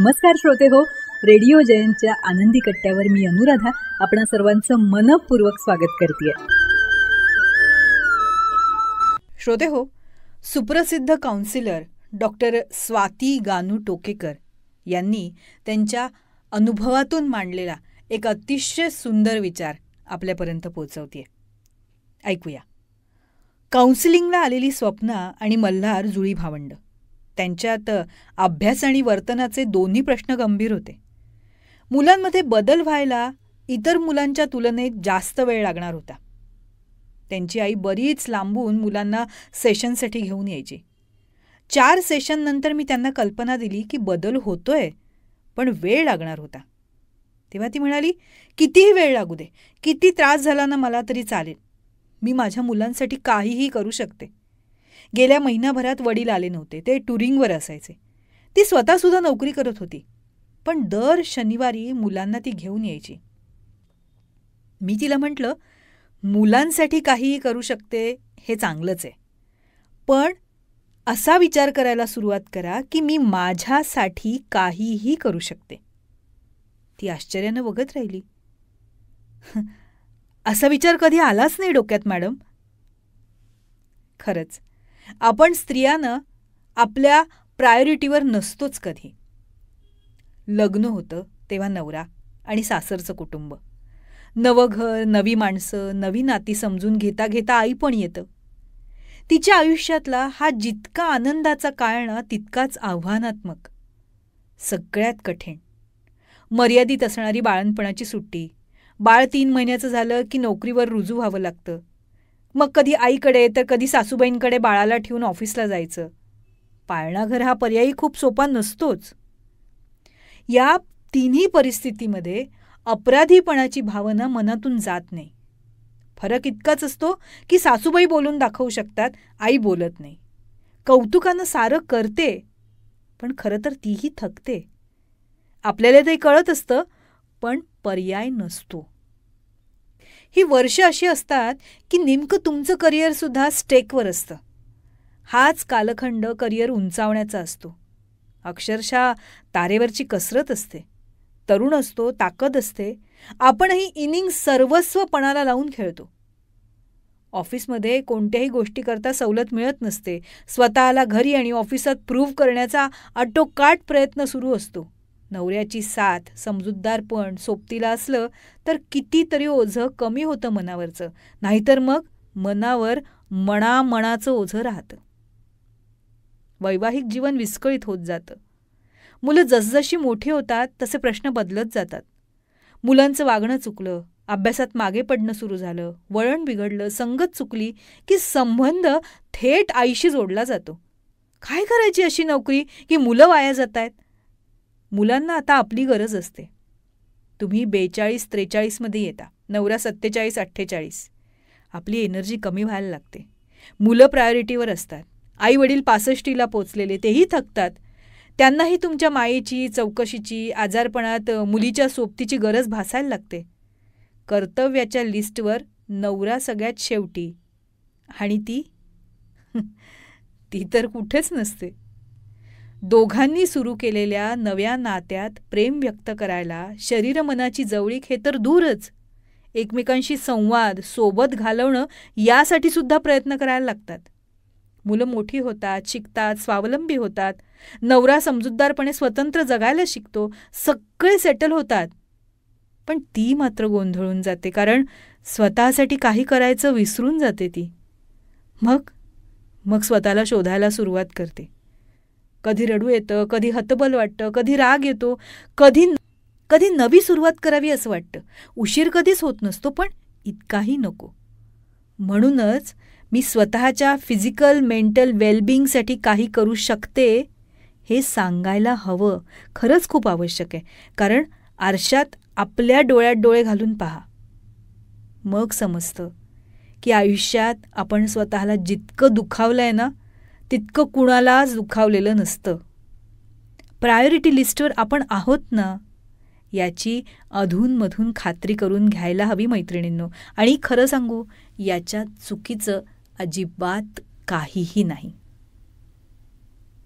नमस्कार श्रोते हो, रेडिओ जयंतच्या आनंदी कट्ट्यावर मी अनुराधा आपणा सर्वांचं मनपूर्वक स्वागत करते. श्रोते हो, सुप्रसिद्ध काउन्सिलर डॉक्टर स्वाती गानू टोकेकर यांनी त्यांच्या अनुभवातून मांडलेला एक अतिशय सुंदर विचार आपल्यापर्यंत पोहोचवते. ऐकूया. काउन्सिलिंगला आलेली स्वप्ना आणि मल्हार जुळी भावंड. त्यांच्यात अभ्यास आणि वर्तनाचे दोन्ही प्रश्न गंभीर होते. मुलांमध्ये बदल व्हायला इतर मुलांच्या तुलनेत जास्त वेळ लागणार होता. त्यांची आई बरीच लांबून मुलांना सेशनसाठी घेऊन यायची. 4 सेशननंतर मी त्यांना कल्पना दिली की बदल होतोय, पण वेळ लागणार होता. तेव्हा ती म्हणाली, कितीही वेळ लागू दे, किती त्रास झाला ना मला तरी चालेल, मी माझ्या मुलांसाठी काहीही करू शकते. गेल्या महिनाभरात वडील आले नव्हते, ते टुरिंगवर असायचे. ती स्वतःसुद्धा नोकरी करत होती, पण दर शनिवारी मुलांना ती घेऊन यायची. मी तिला म्हटलं, मुलांसाठी काहीही करू शकते हे चांगलंच आहे, पण असा विचार करायला सुरुवात करा की मी माझ्यासाठी काहीही करू शकते. ती आश्चर्यानं बघत राहिली. असा विचार कधी आलाच नाही डोक्यात मॅडम. खरंच आपण स्त्रियानं आपल्या प्रायोरिटीवर नसतोच कधी. लग्न होतं तेव्हा नवरा आणि सासरचं कुटुंब, नवं घर, नवी माणसं, नवी नाती समजून घेता घेता आई पण येतं. तिच्या आयुष्यातला हा जितका आनंदाचा काळ ना तितकाच आव्हानात्मक. सगळ्यात कठीण मर्यादित असणारी बाळंतपणाची सुट्टी. बाळ 3 महिन्याचं झालं की नोकरीवर रुजू व्हावं लागतं. मग कधी आईकडे तर कधी सासूबाईंकडे बाळाला ठेवून ऑफिसला जायचं. पाळणाघर हा पर्यायी खूप सोपा नसतोच. या तिन्ही परिस्थितीमध्ये अपराधीपणाची भावना मनातून जात नाही. फरक इतकाच असतो की सासूबाई बोलून दाखवू शकतात, आई बोलत नाही. कौतुकानं सारं करते, पण खरं तर तीही थकते. आपल्याला ते कळत असतं, पण पर्याय नसतो. ही वर्ष अशी असतात की नेमकं तुमचं करिअरसुद्धा स्टेकवर असतं. हाच कालखंड करिअर उंचावण्याचा असतो. अक्षरशः तारेवरची कसरत असते. तरुण असतो, ताकद असते. आपणही इनिंग सर्वस्व पणाला लावून खेळतो. ऑफिसमध्ये कोणत्याही गोष्टीकरता सवलत मिळत नसते. स्वतःला घरी आणि ऑफिसात प्रूव्ह करण्याचा आटोकाट प्रयत्न सुरू असतो. नवऱ्याची साथ, समजूतदारपण सोबतीला असलं तर कितीतरी ओझं कमी होतं मनावरचं. नाहीतर मग मनावर मणाचं ओझं राहतं. वैवाहिक जीवन विस्कळीत होत जातं. मुलं जसजशी मोठी होतात तसे प्रश्न बदलत जातात. मुलांचं वागणं चुकलं, अभ्यासात मागे पडणं सुरू झालं, वळण बिघडलं, संगत चुकली की संबंध थेट आईशी जोडला जातो. काय करायची अशी नोकरी की मुलं वाया जात आहेत? मुलांना आता आपली गरज असते. तुम्ही 42-43मध्ये येता, नवरा 47-48. आपली एनर्जी कमी व्हायला लागते. मुलं प्रायोरिटीवर असतात. आई वडील 65ला पोचलेले, तेही थकतात. त्यांनाही तुमच्या मायेची, चौकशीची, आजारपणात मुलीच्या सोबतीची गरज भासायला लागते. कर्तव्याच्या लिस्टवर नवरा सगळ्यात शेवटी, आणि ती तर कुठेच नसते. दोघांनी सुरू केलेल्या नव्या नात्यात प्रेम व्यक्त करायला शरीर मनाची जवळीक हे तर दूरच, एकमेकांशी संवाद सोबत घालवणं यासाठी सुद्धा प्रयत्न करायला लागतात. मुलं मोठी होतात, शिकतात, स्वावलंबी होतात. नवरा समजूतदारपणे स्वतंत्र जगायला शिकतो. सगळे सेटल होतात. पण ती मात्र गोंधळून जाते, कारण स्वतःसाठी काही करायचं विसरून जाते ती. मग स्वतःला शोधायला सुरुवात करते. कधी रडू येतं, कधी हतबल वाटतं, कधी राग येतो, कधी नवी सुरुवात करावी असं वाटतं. उशीर कधीच होत नसतो, पण इतकाही नको. म्हणूनच मी स्वतःच्या फिजिकल मेंटल वेलबिंगसाठी काही करू शकते हे सांगायला हवं. खरंच खूप आवश्यक आहे. कारण आरशात आपल्या डोळ्यात डोळे घालून पहा, मग समजतं की आयुष्यात आपण स्वतःला जितकं दुखावलंय ना तितकं कुणालाच दुखावलेलं नसतं. प्रायोरिटी लिस्टवर आपण आहोत ना याची अधूनमधून खात्री करून घ्यायला हवी मैत्रिणींनो. आणि खरं सांगू, याच्यात चुकीचं अजिबात काहीही नाही.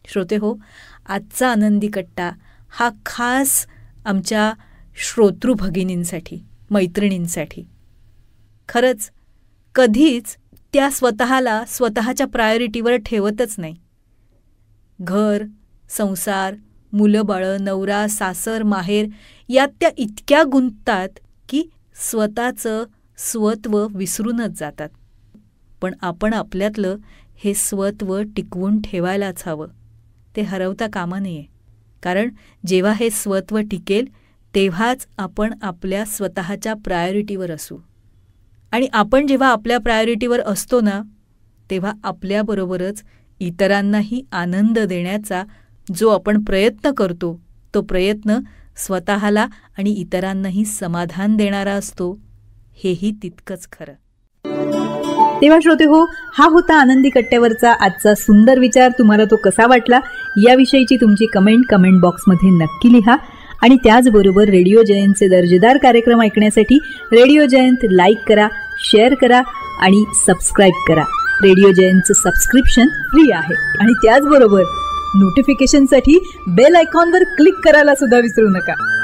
श्रोते हो, आजचा आनंदी कट्टा हा खास आमच्या श्रोतृ भगिनींसाठी, मैत्रिणींसाठी. खरंच कधीच त्या स्वतःला स्वतःच्या प्रायोरिटीवर ठेवतच नाही. घर, संसार, मुलं-बाळं, नवरा, सासर, माहेर यात त्या इतक्या गुंततात की स्वतःचं स्वत्व विसरूनच जातात. पण आपण आपल्यातलं हे स्वत्व टिकवून ठेवायलाच हवं. ते हरवता कामा नये. कारण जेव्हा हे स्वत्व टिकेल तेव्हाच आपण आपल्या स्वतःच्या प्रायोरिटीवर असू. आणि आपण जेव्हा आपल्या प्रायोरिटीवर असतो ना, तेव्हा आपल्याबरोबरच इतरांनाही आनंद देण्याचा जो आपण प्रयत्न करतो, तो प्रयत्न स्वतःला आणि इतरांनाही समाधान देणारा असतो. हेही तितकंच खरं. तेव्हा श्रोते हो, हा होता आनंदी कट्ट्यावरचा आजचा सुंदर विचार. तुम्हाला तो कसा वाटला याविषयीची तुमची कमेंट बॉक्समध्ये नक्की लिहा. आणि त्याचबरोबर रेडिओ जयंतचे दर्जेदार कार्यक्रम ऐकण्यासाठी रेडिओ जयंत लाईक करा, शेअर करा आणि सबस्क्राईब करा. रेडिओ जयंतचं सबस्क्रिप्शन फ्री आहे. आणि त्याचबरोबर नोटिफिकेशनसाठी बेल आयकॉनवर क्लिक करायला सुद्धा विसरू नका.